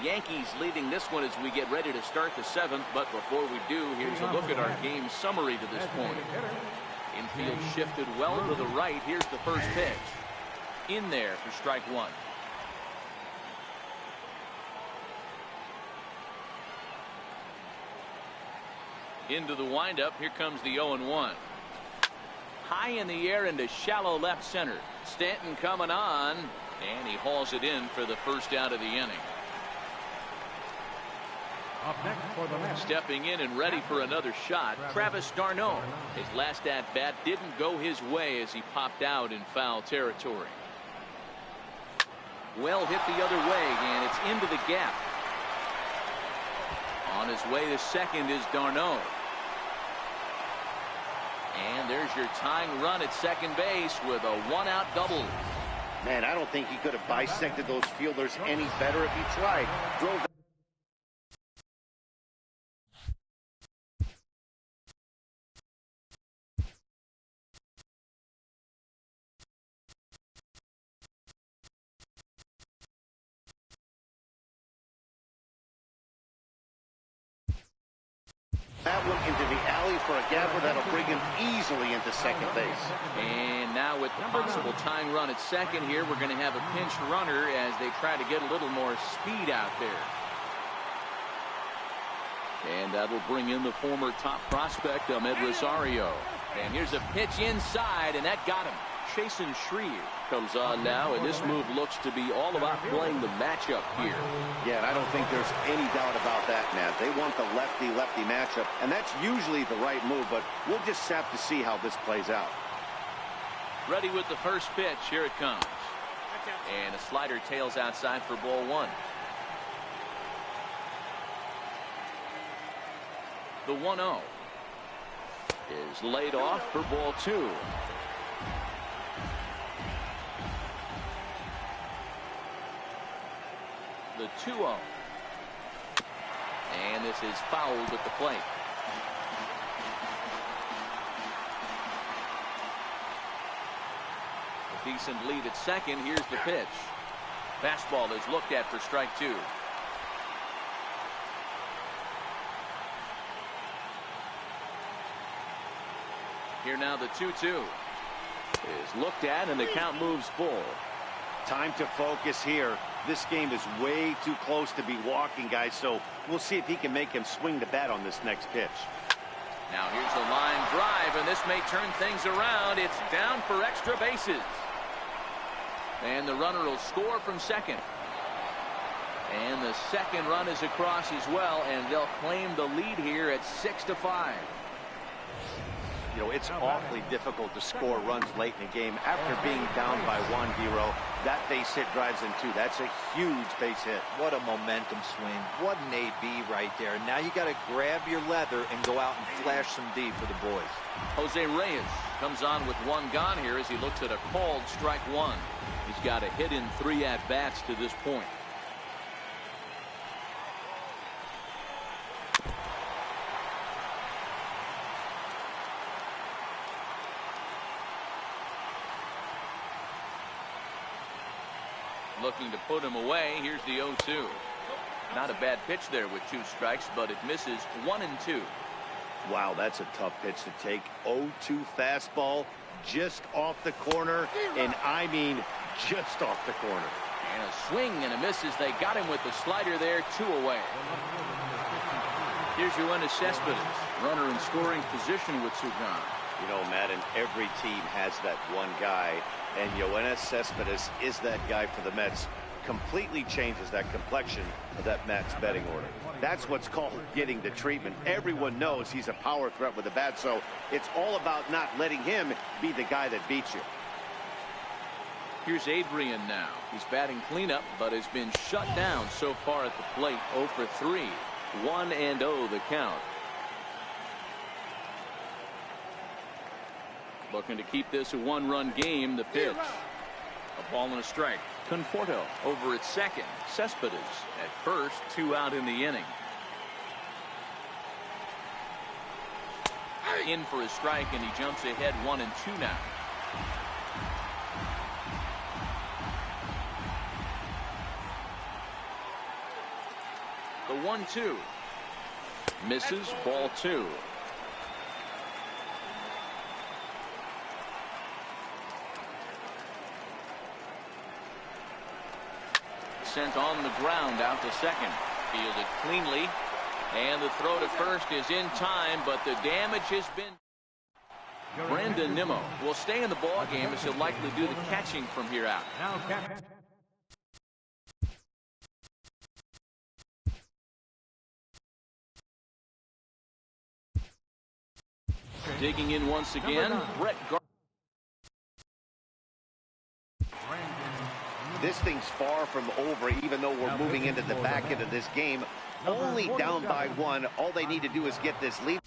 Yankees leading this one as we get ready to start the 7th. But before we do, here's a look at our game summary to this point. Infield shifted well to the right. Here's the first pitch. In there for strike 1. Into the windup. Here comes the 0-1. High in the air into shallow left center. Stanton coming on, and he hauls it in for the first out of the inning. Up next for the Mets. Stepping in and ready for another shot, Travis d'Arnaud. His last at bat didn't go his way as he popped out in foul territory. Well hit the other way, and it's into the gap. On his way to second is d'Arnaud. And there's your tying run at second base with a 1-out double. Man, I don't think he could have bisected those fielders any better if he tried. Drove. That one into the alley for a gapper that'll bring him easily into second base. And now with the possible tying run at second here, we're going to have a pinch runner as they try to get a little more speed out there. And that'll bring in the former top prospect, Ahmed Rosario. And here's a pitch inside, and that got him. Chasen Shreve comes on now, and this move looks to be all about playing the matchup here. Yeah, and I don't think there's any doubt about that, Matt. They want the lefty-lefty matchup, and that's usually the right move, but we'll just have to see how this plays out. Ready with the first pitch. Here it comes. And a slider tails outside for ball 1. The 1-0 is laid off for ball 2. The 2-0. And this is fouled at the plate. A decent lead at second. Here's the pitch. Fastball is looked at for strike 2. Here now the 2-2 is looked at, and the count moves full. Time to focus here. This game is way too close to be walking, guys, so we'll see if he can make him swing the bat on this next pitch. Now here's the line drive, and this may turn things around. It's down for extra bases. And the runner will score from second. And the second run is across as well, and they'll claim the lead here at 6-5. You know, it's awfully difficult to score runs late in the game after being down by 1-0. That base hit drives in 2. That's a huge base hit. What a momentum swing. What an AB right there. Now you got to grab your leather and go out and flash some D for the boys. Jose Reyes comes on with one gone here as he looks at a called strike one. He's got a hit in 3 at-bats to this point. Looking to put him away. Here's the 0-2. Not a bad pitch there with 2 strikes, but it misses 1-2. Wow, that's a tough pitch to take. 0-2 fastball just off the corner, and I mean just off the corner. And a swing and a miss as they got him with the slider there. 2 away. Here's Yoenis Cespedes, runner in scoring position with 2 gone. You know, Matt, and every team has that one guy, and Yoenis Cespedes is that guy for the Mets. Completely changes that complexion of that Mets betting order. That's what's called getting the treatment. Everyone knows he's a power threat with the bat, so it's all about not letting him be the guy that beats you. Here's Adrian now. He's batting cleanup, but has been shut down so far at the plate. 0 for 3. 1-0 the count. Looking to keep this a 1-run game. The pitch. A ball and a strike. Conforto over at second. Cespedes at first. 2 out in the inning. In for a strike, and he jumps ahead 1-2 now. The 1-2 misses. Ball 2. Sent on the ground out to second. Fielded cleanly, and the throw to first is in time, but the damage has been. Brandon Nimmo will stay in the ball game as he'll likely do the catching from here out. Now catch. Digging in once again, Brett Gar. This thing's far from over, even though we're moving into the back end of this game. Only down by 1. All they need to do is get this lead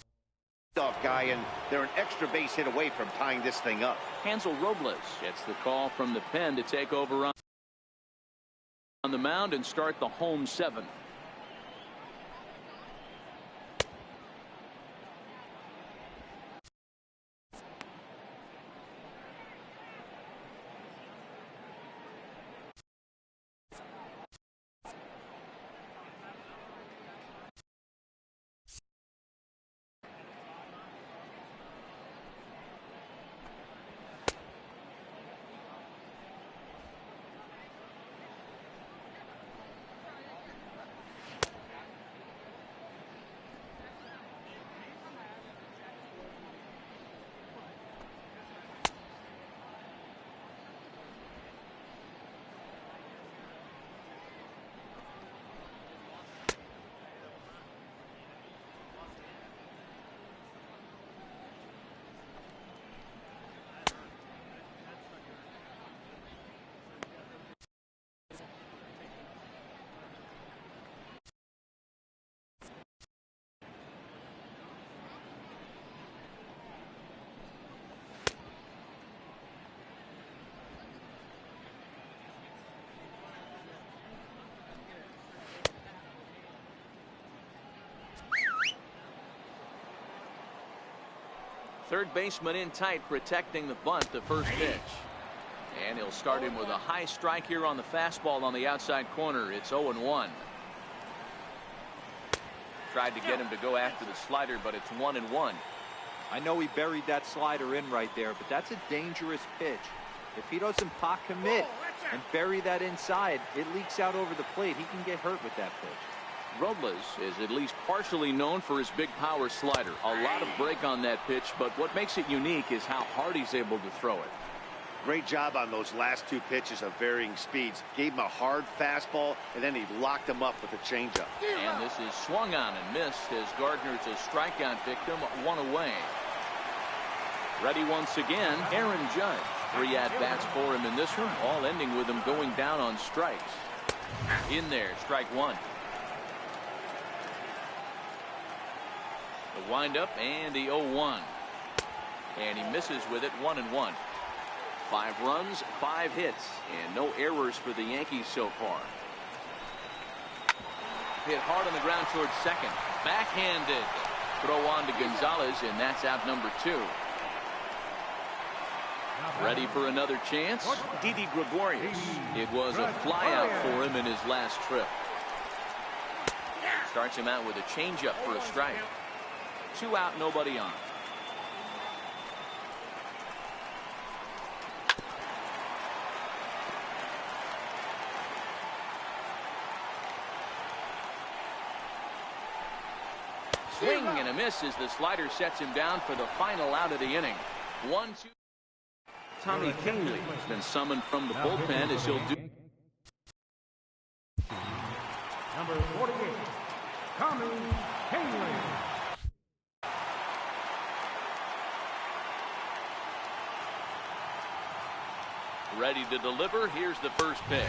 off guy, and they're an extra base hit away from tying this thing up. Hansel Robles gets the call from the pen to take over on the mound and start the home 7th. Third baseman in tight, protecting the bunt, the first pitch. And he'll start him with a high strike here on the fastball on the outside corner. It's 0-1. Tried to get him to go after the slider, but it's 1-1. I know he buried that slider in right there, but that's a dangerous pitch. If he doesn't pot commit and bury that inside, it leaks out over the plate. He can get hurt with that pitch. Robles is at least partially known for his big power slider. A lot of break on that pitch, but what makes it unique is how hard he's able to throw it. Great job on those last two pitches of varying speeds. Gave him a hard fastball, and then he locked him up with a changeup. And this is swung on and missed as Gardner's a strikeout victim, one away. Ready once again, Aaron Judge. 3 at-bats for him in this one, all ending with him going down on strikes. In there, strike one. The windup and the 0-1. And he misses with it, 1-1. 5 runs, 5 hits, and no errors for the Yankees so far. Hit hard on the ground towards second. Backhanded. Throw on to Gonzalez, and that's out number 2. Ready for another chance? Didi Gregorius. It was a flyout for him in his last trip. Starts him out with a changeup for a strike. 2 out, nobody on. Swing and a miss as the slider sets him down for the final out of the inning. 1-2. Tommy Kingley has been summoned from the bullpen as he'll do. Number 48, Tommy Kingley. Ready to deliver. Here's the first pitch.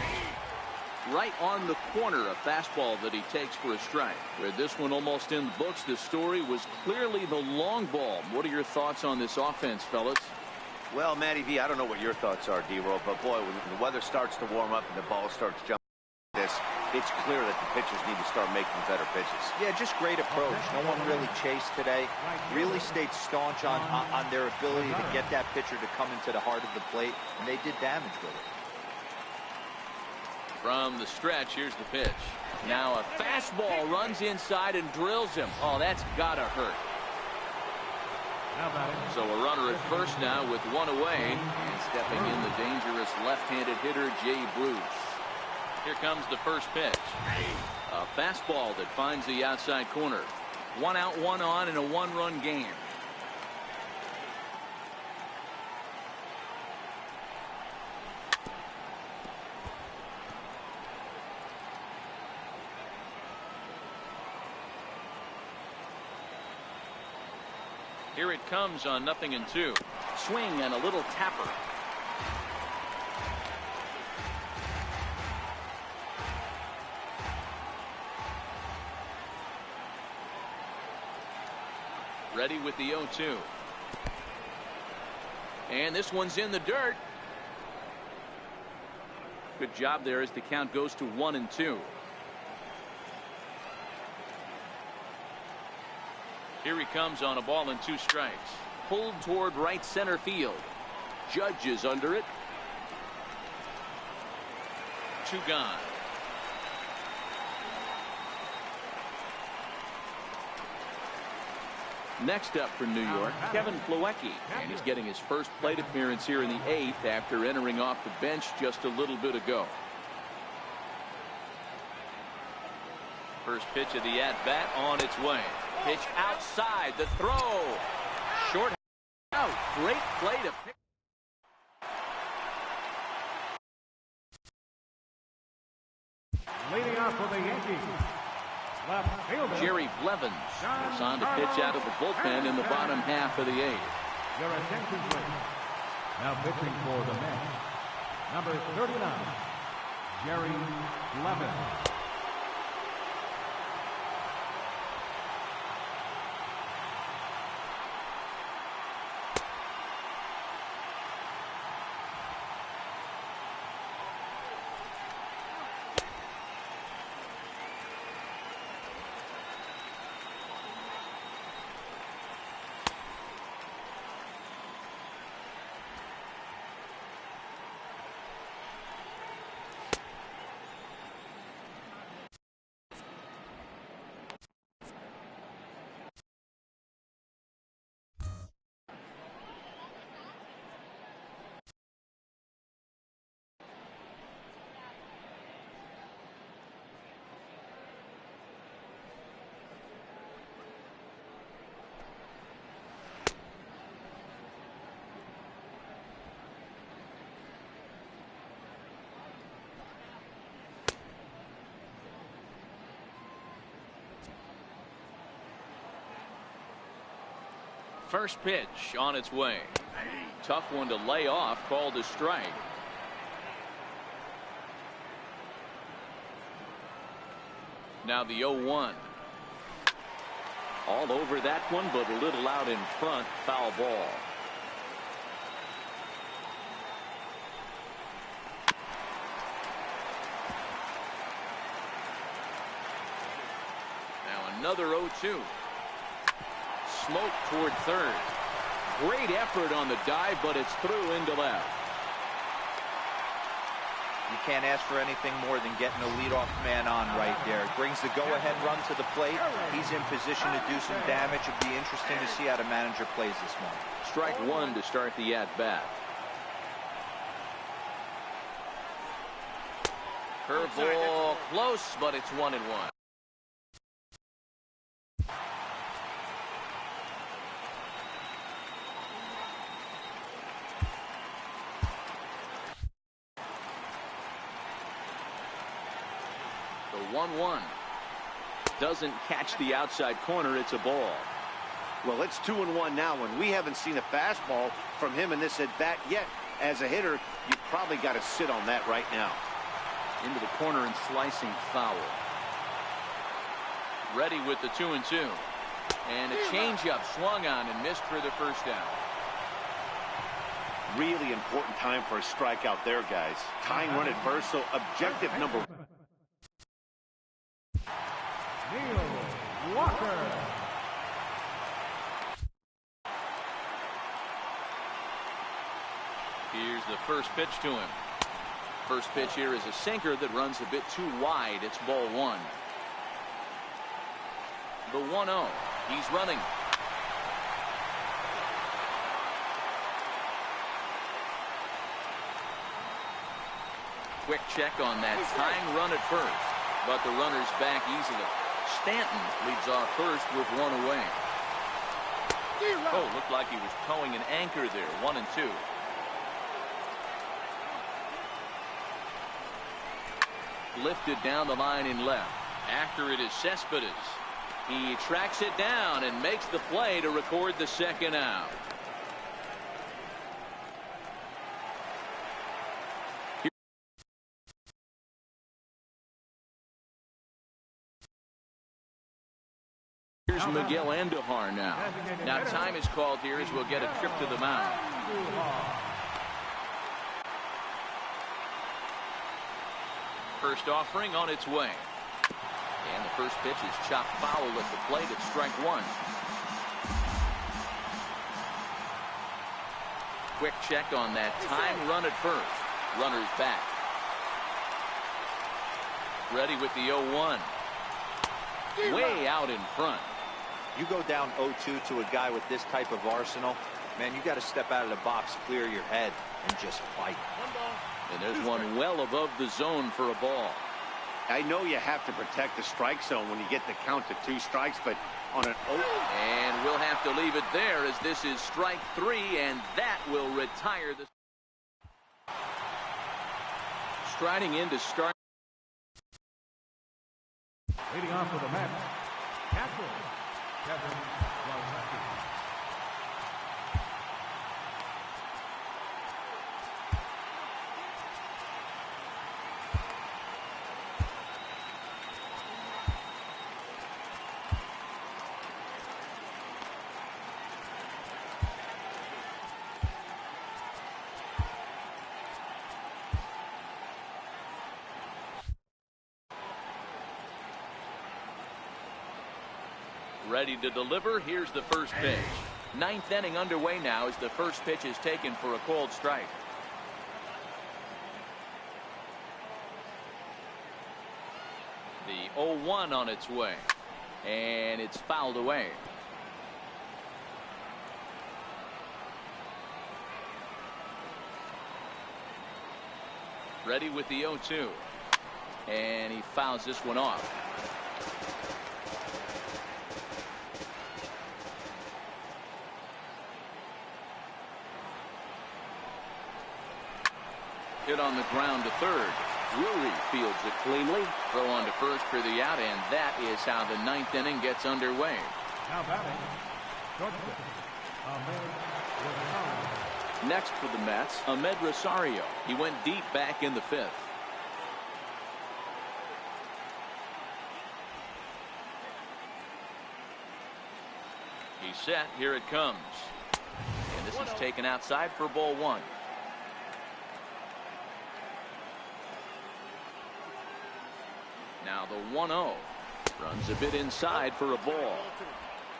Right on the corner, a fastball that he takes for a strike. With this one almost in the books, the story was clearly the long ball. What are your thoughts on this offense, fellas? Well, Matty V, I don't know what your thoughts are, D-Roll, but boy, when the weather starts to warm up and the ball starts jumping like this, it's clear that the pitchers need to start making better pitches. Yeah, just great approach. No one really chased today. Really stayed staunch on their ability to get that pitcher to come into the heart of the plate, and they did damage with it. From the stretch, here's the pitch. Now a fastball runs inside and drills him. Oh, that's gotta hurt. So a runner at first now with 1 away, and stepping in the dangerous left-handed hitter Jay Bruce. Here comes the first pitch. A fastball that finds the outside corner. 1 out, 1 on in a 1-run game. Here it comes on 0-2. Swing and a little tapper. Ready with the 0-2. And this one's in the dirt. Good job there as the count goes to 1-2. Here he comes on a ball and 2 strikes. Pulled toward right center field. Judge is under it. 2 gone. Next up for New York, Kevin Plawecki, and he's getting his first plate appearance here in the 8th after entering off the bench just a little bit ago. First pitch of the at-bat on its way. Pitch outside, the throw. Short out. Great play to pick. Leading off for the Yankees, left fielder Jerry Blevins is on to pitch out of the bullpen in the bottom half of the 8th. Your attention, please. Now pitching for the Mets, number 39, Jerry Blevins. First pitch on its way. Tough one to lay off, called a strike. Now the 0-1. All over that one, but a little out in front. Foul ball. Now another 0-2. Smoke toward third. Great effort on the dive, but it's through into left. You can't ask for anything more than getting a leadoff man on right there. It brings the go-ahead run to the plate. He's in position to do some damage. It'd be interesting to see how the manager plays this one. Strike one to start the at-bat. Curveball close, but it's 1-1. The 1-1 doesn't catch the outside corner. It's a ball. Well, it's 2-1 now, and we haven't seen a fastball from him in this at bat yet. As a hitter, you probably got to sit on that right now. Into the corner and slicing foul. Ready with the 2-2. And a changeup swung on and missed for the first down. Really important time for a strikeout there, guys. Tying run at first, so objective number. Neil Walker. Here's the first pitch to him. First pitch here is a sinker that runs a bit too wide. It's ball one. The 1-0. He's running. Quick check on that tying run at first, but the runner's back easily. Stanton leads off first with one away. Oh, looked like he was towing an anchor there. 1-2. Lifted down the line in left. After it is Cespedes. He tracks it down and makes the play to record the second out. Here's Miguel Andujar now. Now time is called here as we'll get a trip to the mound. First offering on its way. And the first pitch is chopped foul at the plate at strike one. Quick check on that time run at first. Runner's back. Ready with the 0-1. Way out in front. You go down 0-2 to a guy with this type of arsenal, man, you got to step out of the box, clear your head, and just fight. And there's one well above the zone for a ball. I know you have to protect the strike zone when you get the count to 2 strikes, but on an 0. And we'll have to leave it there as this is strike 3, and that will retire the. Striding in to start. Leading off for the Mets, catcher Kevin Wozniacki. Ready to deliver. Here's the first pitch. 9th inning underway now as the first pitch is taken for a called strike. The 0-1 on its way. And it's fouled away. Ready with the 0-2. And he fouls this one off. Hit on the ground to third. Drury fields it cleanly. Throw on to first for the out, and that is how the 9th inning gets underway. Now batting, shortstop Next for the Mets, Ahmed Rosario. He went deep back in the 5th. He's set. Here it comes. And this is taken outside for ball 1. Now the 1-0. Runs a bit inside for a ball.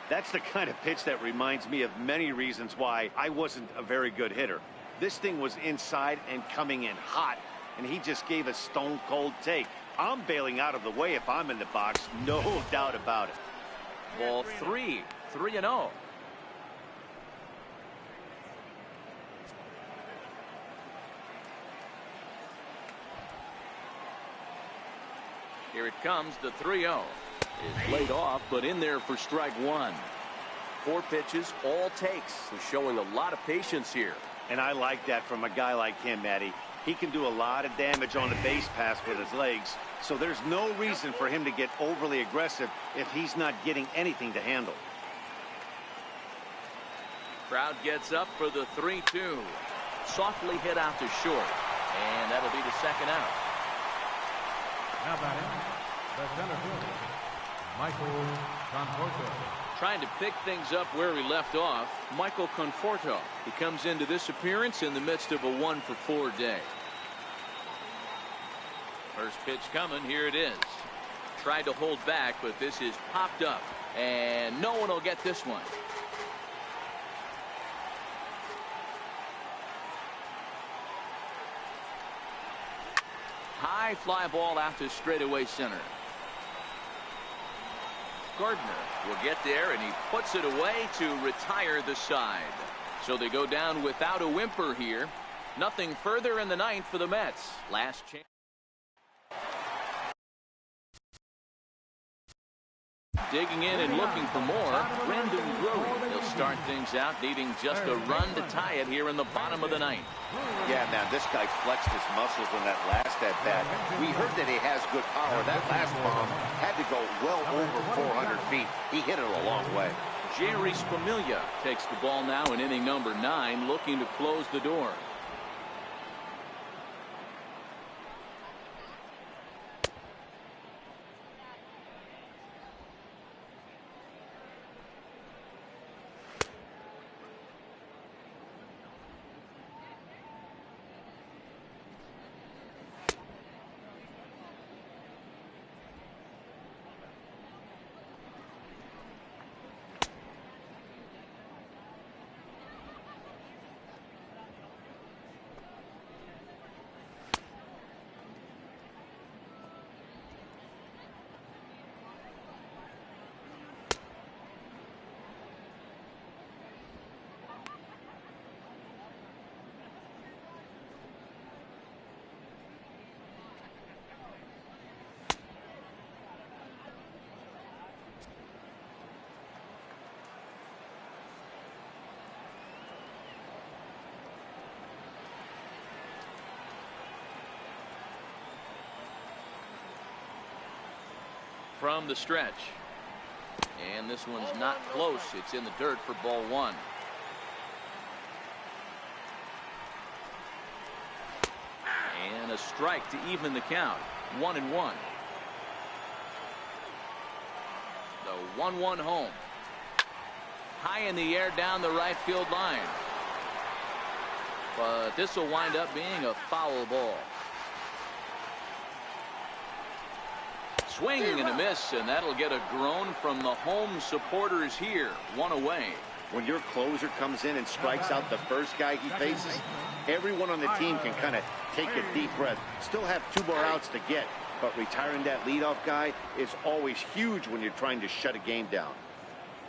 That's the kind of pitch that reminds me of many reasons why I wasn't a very good hitter. This thing was inside and coming in hot, and he just gave a stone-cold take. I'm bailing out of the way if I'm in the box, no doubt about it. Ball 3, 3-0. Here it comes, the 3-0. Is laid off, but in there for strike 1. 4 pitches, all takes. He's showing a lot of patience here. And I like that from a guy like him, Matty. He can do a lot of damage on the base pass with his legs, so there's no reason for him to get overly aggressive if he's not getting anything to handle. Crowd gets up for the 3-2. Softly hit out to short, and that'll be the second out. Now batting, the center fielder, Michael Conforto. Trying to pick things up where he left off, Michael Conforto. He comes into this appearance in the midst of a 1-for-4 day. First pitch coming, here it is. Tried to hold back, but this is popped up, and no one will get this one. High fly ball out to straightaway center. Gardner will get there, and he puts it away to retire the side. So they go down without a whimper here. Nothing further in the 9th for the Mets. Last chance. Digging in and looking for more, Brendan Drury. He'll start things out, needing just a run to tie it here in the bottom of the 9th. Yeah, man, this guy flexed his muscles in that last at-bat. We heard that he has good power. That last bomb had to go well over 400 feet. He hit it a long way. Jerry Spamiglia takes the ball now in inning number 9, looking to close the door. From the stretch, and this one's not close. It's in the dirt for ball 1. And a strike to even the count. 1-1. The 1-1 home. High in the air down the right field line, but this will wind up being a foul ball. Swing and a miss, and that'll get a groan from the home supporters here. 1 away. When your closer comes in and strikes out the first guy he faces, everyone on the team can kind of take a deep breath. Still have 2 more outs to get, but retiring that leadoff guy is always huge when you're trying to shut a game down.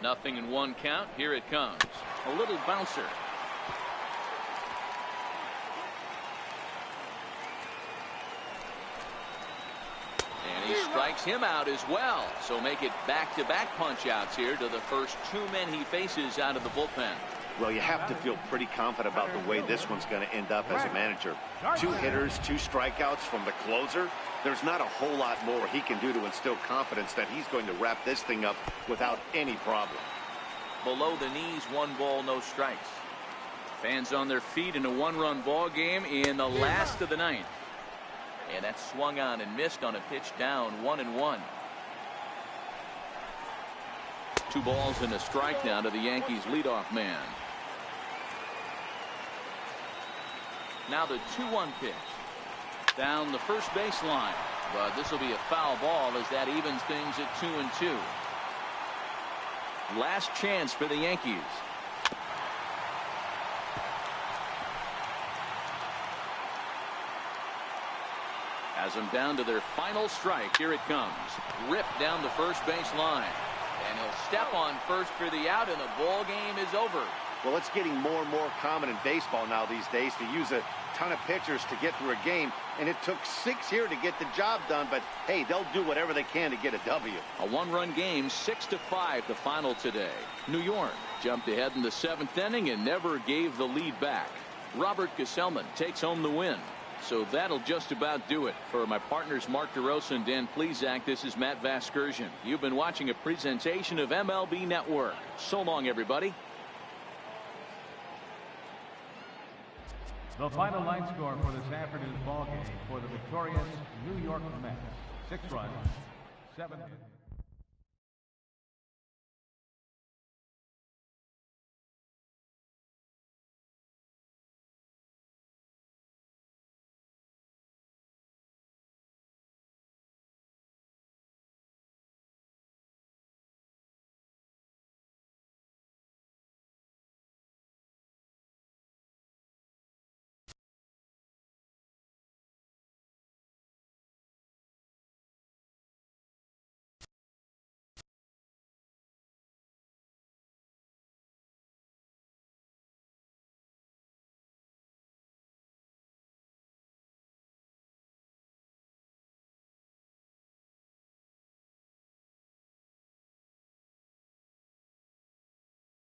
0-1 count. Here it comes. A little bouncer. And he strikes him out as well. So make it back-to-back punch-outs here to the first 2 men he faces out of the bullpen. Well, you have to feel pretty confident about the way this one's going to end up as a manager. 2 hitters, 2 strikeouts from the closer. There's not a whole lot more he can do to instill confidence that he's going to wrap this thing up without any problem. below the knees, 1 ball, no strikes. Fans on their feet in a 1-run ball game in the last of the 9th. And that's swung on and missed on a pitch down, 1-1. 2 balls and a strike now to the Yankees leadoff man. Now the 2-1 pitch. Down the first baseline. But this will be a foul ball as that evens things at 2-2. Last chance for the Yankees. Has them down to their final strike. Here it comes. Ripped down the first base line. And he'll step on first for the out, and the ball game is over. Well, it's getting more and more common in baseball now these days to use a ton of pitchers to get through a game, and it took 6 here to get the job done, but hey, they'll do whatever they can to get a W. A 1-run game, 6-5 the final today. New York jumped ahead in the 7th inning and never gave the lead back. Robert Gesellman takes home the win. So that'll just about do it. For my partners Mark DeRosa and Dan Plesac, this is Matt Vasgersian. You've been watching a presentation of MLB Network. So long, everybody. The final line score for this afternoon's ball game for the victorious New York Mets. 6 runs, 7 hits.